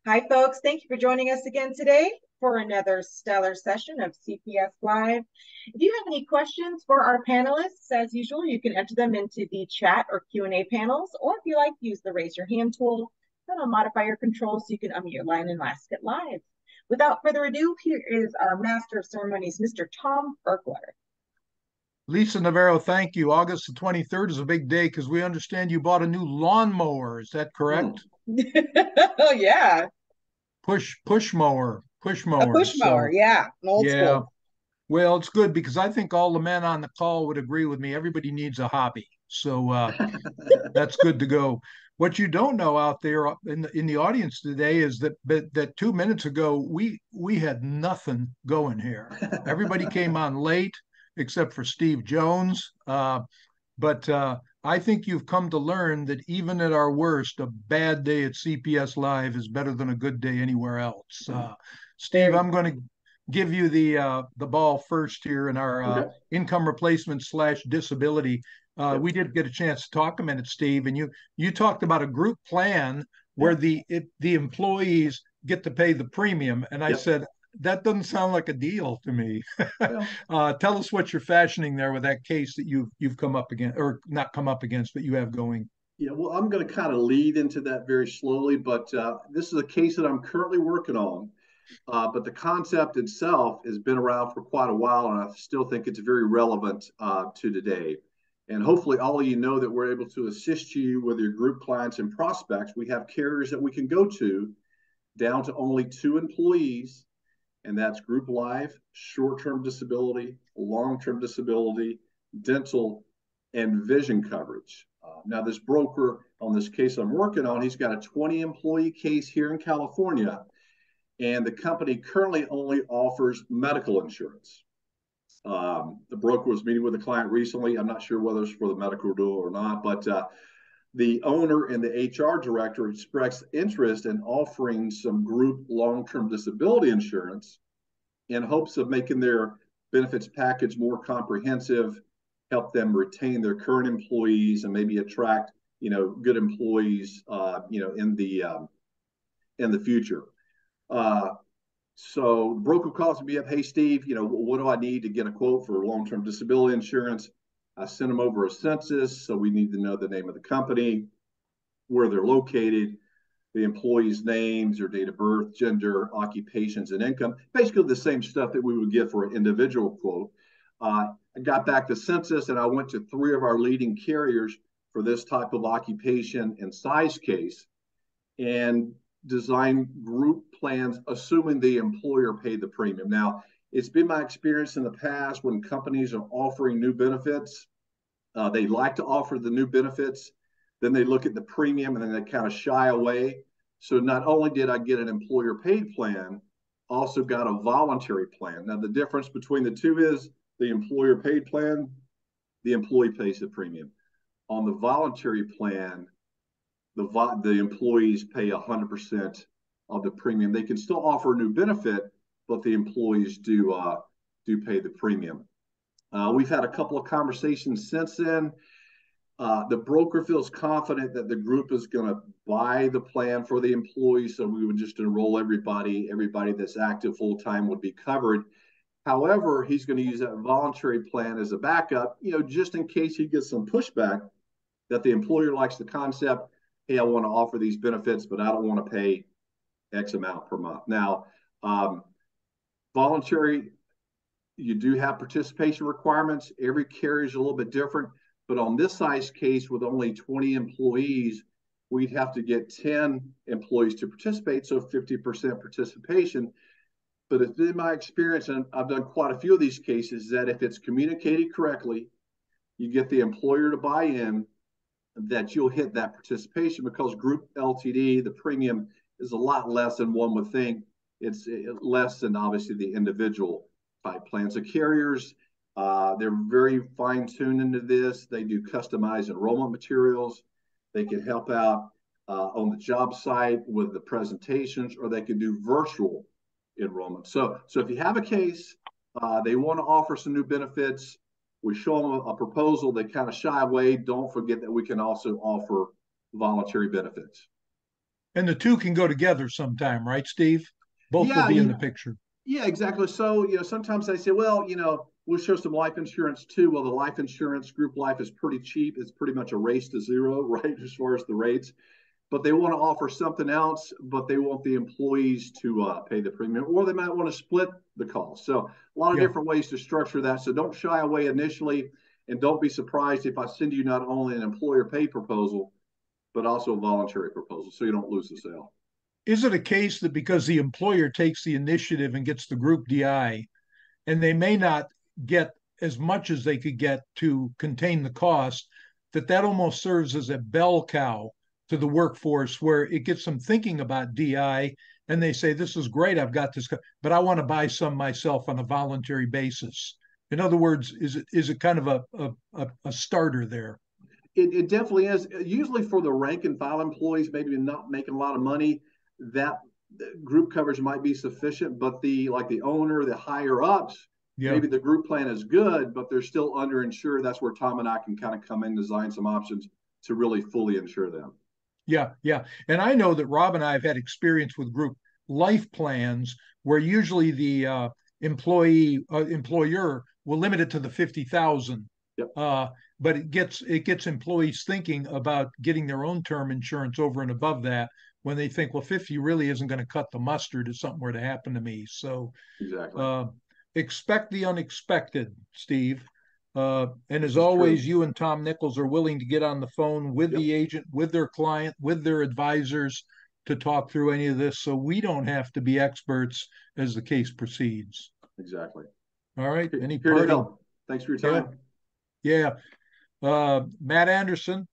Hi, folks. Thank you for joining us again today for another stellar session of CPS Live. If you have any questions for our panelists, as usual, you can enter them into the chat or Q&A panels, or if you like, use the raise your hand tool. That'll modify your controls so you can unmute your line and ask it live. Without further ado, here is our Master of Ceremonies, Mr. Tom Burkler. Lisa Navarro, thank you. August the 23rd is a big day because we understand you bought a new lawnmower. Is that correct? Oh, yeah. Push mower, push A push mowers. mower. So Yeah. An old yeah, school. well, it's good because I think all the men on the call would agree with me. Everybody needs a hobby. So that's good to go. What you don't know out there in the audience today is that 2 minutes ago we had nothing going here. Everybody came on late except for Steve Jones. But I think you've come to learn that even at our worst, a bad day at CPS Live is better than a good day anywhere else. Steve, Very I'm going to give you the ball first here in our Okay. income replacement / disability. Yep. We did get a chance to talk a minute, Steve, and you talked about a group plan where Yep. the employees get to pay the premium, and I Yep. said that doesn't sound like a deal to me. Well, Tell us what you're fashioning there with that case that you've come up against, or not come up against, but you have going. yeah, well, I'm going to kind of lead into that very slowly, but this is a case that I'm currently working on. But the concept itself has been around for quite a while, and I still think it's very relevant to today. And hopefully, all of you know that we're able to assist you with your group clients and prospects. We have carriers that we can go to down to only 2 employees, and that's group life, short-term disability, long-term disability, dental, and vision coverage. Now, this broker on this case I'm working on, he's got a 20-employee case here in California, and the company currently only offers medical insurance. The broker was meeting with a client recently. I'm not sure whether it's for the medical deal or not, but the owner and the HR director expressed interest in offering some group long-term disability insurance in hopes of making their benefits package more comprehensive, help them retain their current employees, and maybe attract good employees in the future. So the broker calls me up, hey Steve, what do I need to get a quote for long-term disability insurance? I sent them over a census, so we need to know the name of the company, where they're located, the employees' names, their date of birth, gender, occupations, and income. Basically the same stuff that we would get for an individual quote. I got back to census and I went to 3 of our leading carriers for this type of occupation and size case and designed group plans, assuming the employer paid the premium. Now, it's been my experience in the past when companies are offering new benefits, they like to offer the new benefits, then they look at the premium and then they kind of shy away. So not only did I get an employer paid plan, also got a voluntary plan. Now, the difference between the two is the employer paid plan, the employee pays the premium. On the voluntary plan, the employees pay 100% of the premium. They can still offer a new benefit, but the employees do pay the premium. We've had a couple of conversations since then. The broker feels confident that the group is going to buy the plan for the employees, so we would just enroll everybody. Everybody that's active full time would be covered. However, he's going to use that voluntary plan as a backup, just in case he gets some pushback that the employer likes the concept. Hey, I want to offer these benefits, but I don't want to pay X amount per month. Now, voluntary, you do have participation requirements. Every carrier is a little bit different, but on this size case with only 20 employees, we'd have to get 10 employees to participate, so 50% participation. But it's been my experience, and I've done quite a few of these cases, that if it's communicated correctly, you get the employer to buy in, that you'll hit that participation, because group LTD, the premium is a lot less than one would think. It's less than obviously the individual type plans. The carriers, they're very fine-tuned into this. They do customized enrollment materials. They can help out on the job site with the presentations, or they can do virtual enrollment. So if you have a case, they want to offer some new benefits, we show them a proposal, they kind of shy away. Don't forget that we can also offer voluntary benefits. And the two can go together sometime, right, Steve? Both will Yeah, be in the picture. yeah, exactly. So, sometimes they say, well, we'll show some life insurance too. Well, the life insurance, group life is pretty cheap. It's pretty much a race to zero, right, as far as the rates. But they want to offer something else, but they want the employees to pay the premium, or they might want to split the cost. So, a lot of Yeah. different ways to structure that. So, don't shy away initially, and don't be surprised if I send you not only an employer pay proposal, but also a voluntary proposal, so you don't lose the sale. Is it a case that because the employer takes the initiative and gets the group DI, and they may not get as much as they could get to contain the cost, that almost serves as a bell cow to the workforce where it gets them thinking about DI and they say, this is great, I've got this, but I want to buy some myself on a voluntary basis. In other words, is it kind of a starter there? It definitely is. Usually for the rank and file employees, maybe not making a lot of money, that group coverage might be sufficient. But the owner, the higher ups, Yeah. maybe the group plan is good, but they're still underinsured. That's where Tom and I can kind of come in, design some options to really fully insure them. Yeah, yeah. And I know that Rob and I have had experience with group life plans where usually the employer will limit it to the 50,000. Yep. But it gets employees thinking about getting their own term insurance over and above that when they think, well, 50 really isn't going to cut the mustard if something were to happen to me. So Exactly. uh, expect the unexpected, Steve. And This as is true. always, you and Tom Nichols are willing to get on the phone with Yep. the agent, with their client, with their advisors to talk through any of this so we don't have to be experts as the case proceeds. Exactly. All right. Any Here to parting? help. Thanks for your Yeah. time. Yeah. Matt Anderson,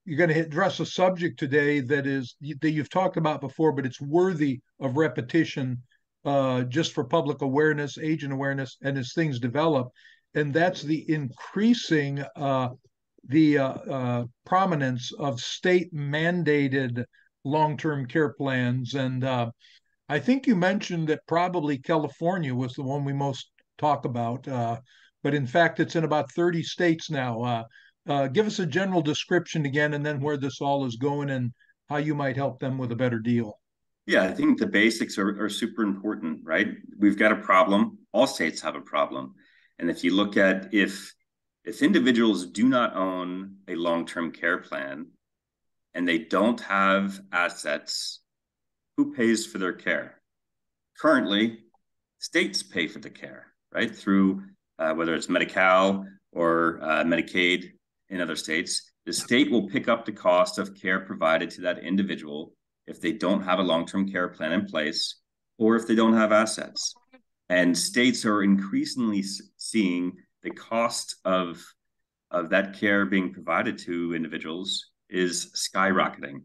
you're going to address a subject today that you've talked about before, but it's worthy of repetition just for public awareness, agent awareness, and as things develop. And that's the increasing the prominence of state mandated long-term care plans. And I think you mentioned that probably California was the one we most talk about, but in fact, it's in about 30 states now. Give us a general description again, and then where this all is going and how you might help them with a better deal. Yeah, I think the basics are super important, right? We've got a problem. All states have a problem. And if you look at if individuals do not own a long-term care plan and they don't have assets, who pays for their care? Currently, states pay for the care, right? Through whether it's Medi-Cal or Medicaid in other states, the state will pick up the cost of care provided to that individual if they don't have a long-term care plan in place or if they don't have assets. And states are increasingly seeing the cost of that care being provided to individuals is skyrocketing.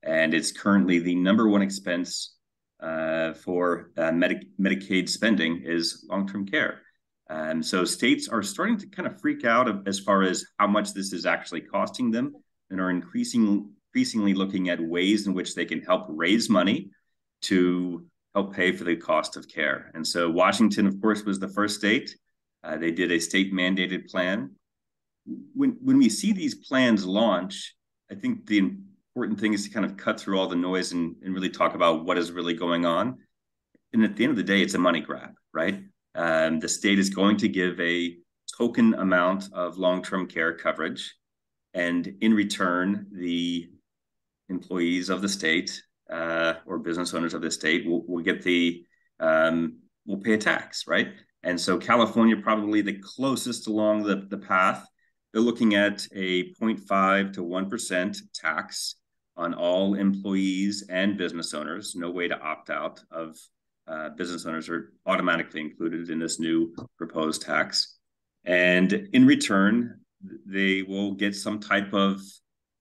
And it's currently the number one expense for Medicaid spending is long-term care. And so states are starting to kind of freak out as far as how much this is actually costing them and are increasingly looking at ways in which they can help raise money to help pay for the cost of care. And so Washington, of course, was the first state. They did a state mandated plan. When we see these plans launch, I think the important thing is to kind of cut through all the noise and really talk about what is really going on. And at the end of the day, it's a money grab, right? The state is going to give a token amount of long-term care coverage. And in return, the employees of the state or business owners of the state will get will pay a tax, right? And so California probably the closest along the path. They're looking at a 0.5 to 1% tax on all employees and business owners. No way to opt out of business owners are automatically included in this new proposed tax. And in return, they will get some type of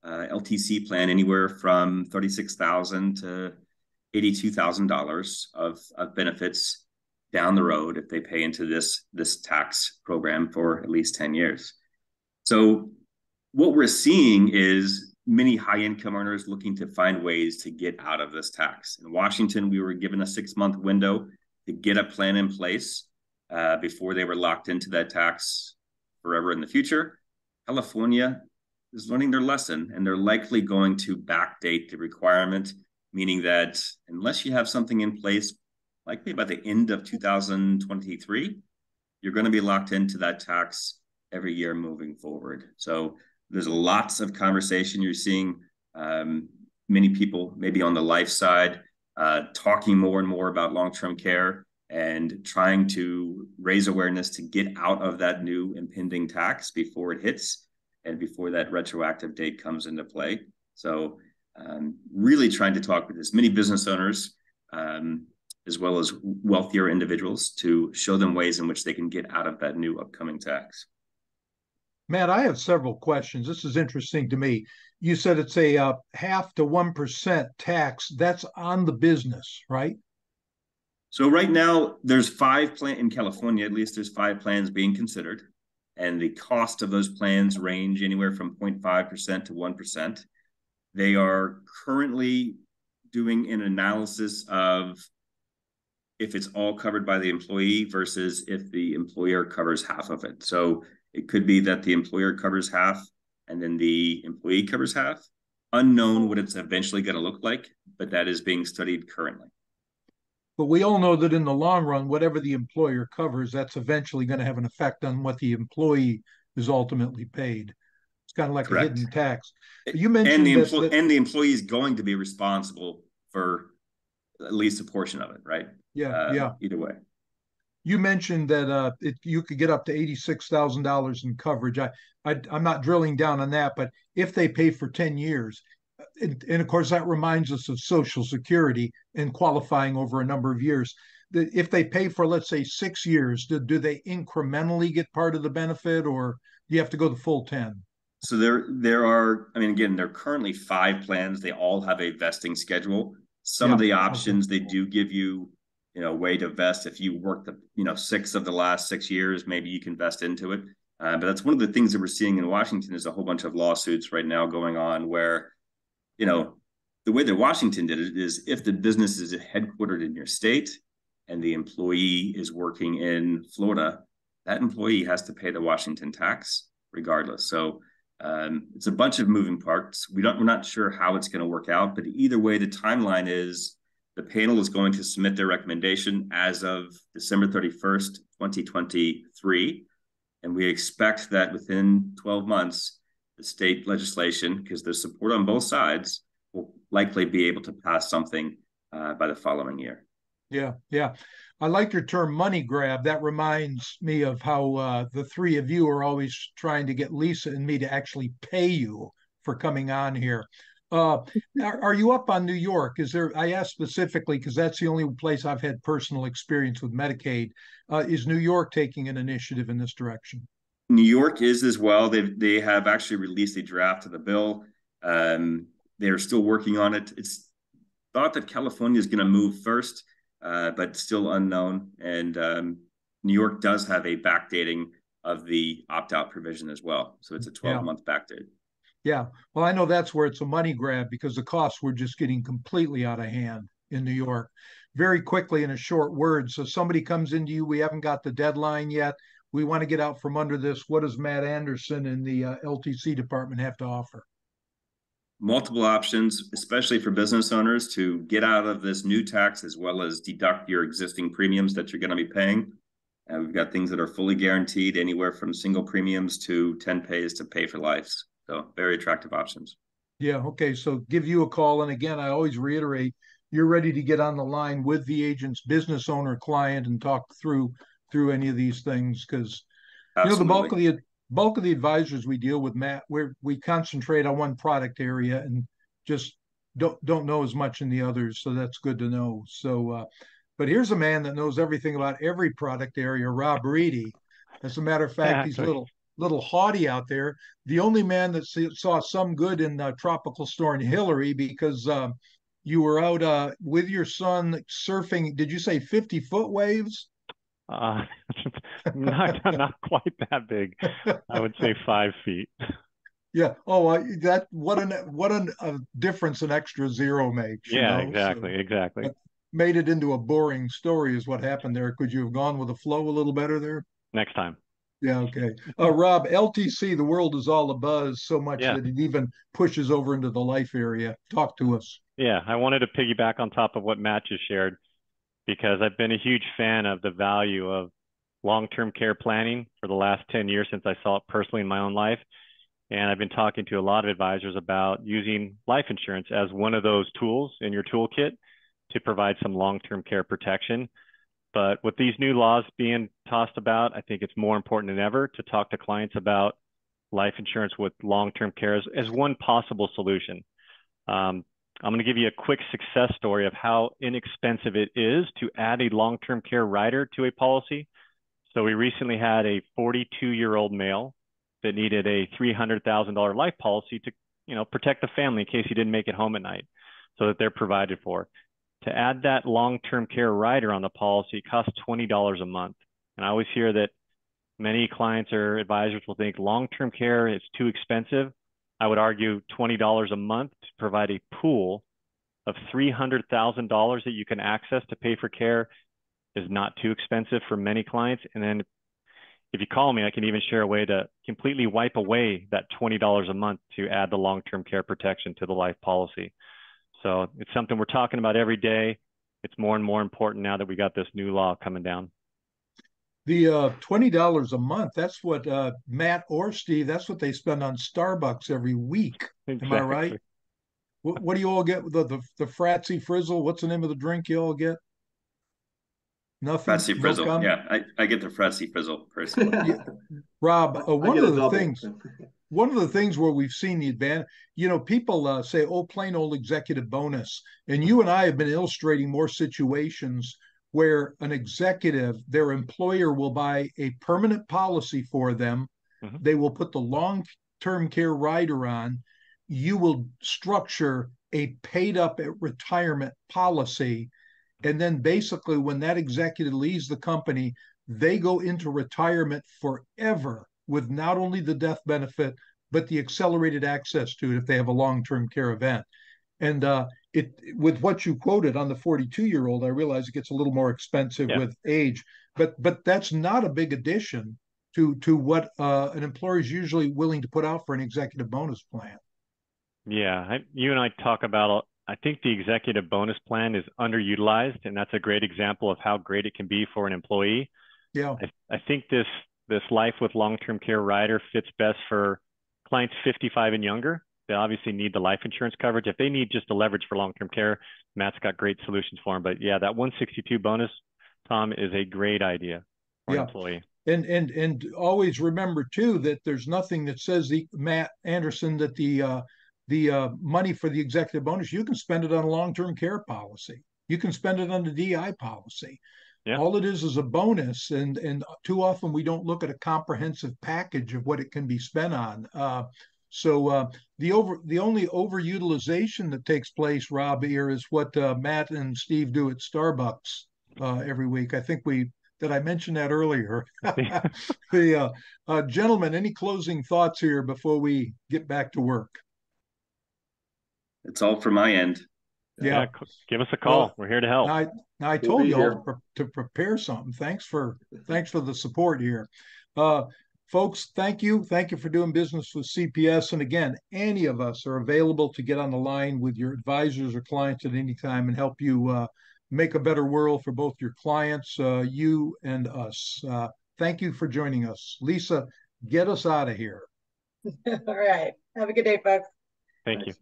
LTC plan anywhere from $36,000 to $82,000 of benefits down the road if they pay into this tax program for at least 10 years. So what we're seeing is many high-income earners looking to find ways to get out of this tax. In Washington, we were given a 6-month window to get a plan in place before they were locked into that tax forever in the future. California, is learning their lesson, and they're likely going to backdate the requirement, meaning that unless you have something in place, likely by the end of 2023, you're going to be locked into that tax every year moving forward. So there's lots of conversation. You're seeing many people, maybe on the life side, talking more and more about long-term care and trying to raise awareness to get out of that new impending tax before it hits and before that retroactive date comes into play. So really trying to talk with as many business owners as well as wealthier individuals to show them ways in which they can get out of that new upcoming tax. Matt, I have several questions. This is interesting to me. You said it's a 0.5 to 1% tax. That's on the business, right? So right now, there's 5 plans in California. At least there's 5 plans being considered, and the cost of those plans range anywhere from 0.5% to 1%. They are currently doing an analysis of if it's all covered by the employee versus if the employer covers half of it. So it could be that the employer covers half and then the employee covers half. Unknown what it's eventually going to look like, but that is being studied currently. But we all know that in the long run, whatever the employer covers, that's eventually going to have an effect on what the employee is ultimately paid. It's kind of like Correct. a hidden tax. But you mentioned and the employee is going to be responsible for at least a portion of it, right? Yeah. Either way. You mentioned that you could get up to $86,000 in coverage. I'm not drilling down on that, but if they pay for 10 years, and of course that reminds us of Social Security and qualifying over a number of years. If they pay for, let's say, 6 years, do they incrementally get part of the benefit, or do you have to go the full 10? So there are, I mean, again, there are currently 5 plans. They all have a vesting schedule. Some of the options they do give you, a way to vest. If you work the, 6 of the last 6 years, maybe you can vest into it. But that's one of the things that we're seeing in Washington is a whole bunch of lawsuits right now going on where, the way that Washington did it is if the business is headquartered in your state and the employee is working in Florida, that employee has to pay the Washington tax regardless. So it's a bunch of moving parts. We're not sure how it's going to work out, but either way, the timeline is the panel is going to submit their recommendation as of December 31st, 2023. And we expect that within 12 months, the state legislation, because there's support on both sides, will likely be able to pass something by the following year. Yeah. I like your term money grab. That reminds me of how the three of you are always trying to get Lisa and me to actually pay you for coming on here. Are you up on New York? I asked specifically because that's the only place I've had personal experience with Medicaid. Is New York taking an initiative in this direction? New York is as well. They have actually released a draft of the bill. They're still working on it. It's thought that California is going to move first, but still unknown. And New York does have a backdating of the opt-out provision as well. So it's a 12-month backdate. Yeah. Well, I know that's where it's a money grab because the costs were just getting completely out of hand in New York. Very quickly, in a short word. So somebody comes into you, we haven't got the deadline yet. We want to get out from under this. What does Matt Anderson and the LTC department have to offer? Multiple options, especially for business owners to get out of this new tax as well as deduct your existing premiums that you're going to be paying. And we've got things that are fully guaranteed, anywhere from single premiums to 10 pays to pay for life. So very attractive options. Yeah. Okay. So give you a call. And again, I always reiterate, you're ready to get on the line with the agent's business owner client and talk through any of these things. Because, the bulk of the advisors we deal with, Matt, we concentrate on one product area and just don't know as much in the others. So that's good to know. So, but here's a man that knows everything about every product area, Rob Reedy. As a matter of fact, he's a little haughty out there. The only man that saw some good in Tropical Storm Hillary because you were out with your son surfing. Did you say 50-foot waves? Not quite that big. I would say 5 feet. Yeah. Oh, what a difference an extra zero makes. Yeah, exactly. Made it into a boring story is what happened there. Could you have gone with the flow a little better there? Next time. Yeah, okay. Rob, LTC, the world is all abuzz so much Yeah. that it even pushes over into the life area. Talk to us. Yeah. I wanted to piggyback on top of what Matt just shared because I've been a huge fan of the value of long-term care planning for the last 10 years since I saw it personally in my own life. And I've been talking to a lot of advisors about using life insurance as one of those tools in your toolkit to provide some long-term care protection. But with these new laws being tossed about, I think it's more important than ever to talk to clients about life insurance with long-term care as one possible solution. I'm going to give you a quick success story of how inexpensive it is to add a long-term care rider to a policy. So we recently had a 42-year-old male that needed a $300,000 life policy to, protect the family in case he didn't make it home at night, so that they're provided for. To add that long-term care rider on the policy costs $20 a month. And I always hear that many clients or advisors will think long-term care is too expensive. I would argue $20 a month to provide a pool of $300,000 that you can access to pay for care is not too expensive for many clients. And then if you call me, I can even share a way to completely wipe away that $20 a month to add the long-term care protection to the life policy. So it's something we're talking about every day. It's more and more important now that we got this new law coming down. The $20 a month, that's what Matt or Steve, that's what they spend on Starbucks every week. Exactly. Am I right? What do you all get? The Fratsy Frizzle? What's the name of the drink you all get? Nothing? Fratsy No Frizzle. comment? Yeah, I get the Fratsy Frizzle personally. Yeah. Rob, I get a double. one of the things where we've seen the advantage, people say, oh, plain old executive bonus. And you and I have been illustrating more situations where an executive, their employer will buy a permanent policy for them. Mm-hmm. They will put the long-term care rider on. You will structure a paid up at retirement policy. And then basically, when that executive leaves the company, they go into retirement forever with not only the death benefit, but the accelerated access to it if they have a long-term care event. And it with what you quoted on the 42-year-old, I realize it gets a little more expensive with age, but that's not a big addition to what an employer is usually willing to put out for an executive bonus plan. Yeah, you and I talk about, I think the executive bonus plan is underutilized, and that's a great example of how great it can be for an employee. Yeah. I think this life with long-term care rider fits best for clients 55 and younger. They obviously need the life insurance coverage. If they need just a leverage for long-term care, Matt's got great solutions for them. But yeah, that 162 bonus, Tom, is a great idea for an employee. And always remember too that there's nothing that says Matt Anderson that the money for the executive bonus, you can spend it on a long-term care policy. You can spend it on the DI policy. Yeah. All it is a bonus, and too often we don't look at a comprehensive package of what it can be spent on. So the only overutilization that takes place, Rob, here is what Matt and Steve do at Starbucks every week. I think I mentioned that earlier. The gentlemen, any closing thoughts here before we get back to work? It's all from my end. Yeah. Give us a call. Well, we're here to help. I told you all to prepare something. Thanks for the support here. Folks, thank you. Thank you for doing business with CPS. And again, any of us are available to get on the line with your advisors or clients at any time and help you make a better world for both your clients, you and us. Thank you for joining us. Lisa, get us out of here. All right. Have a good day, folks. Thank you.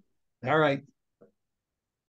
All right.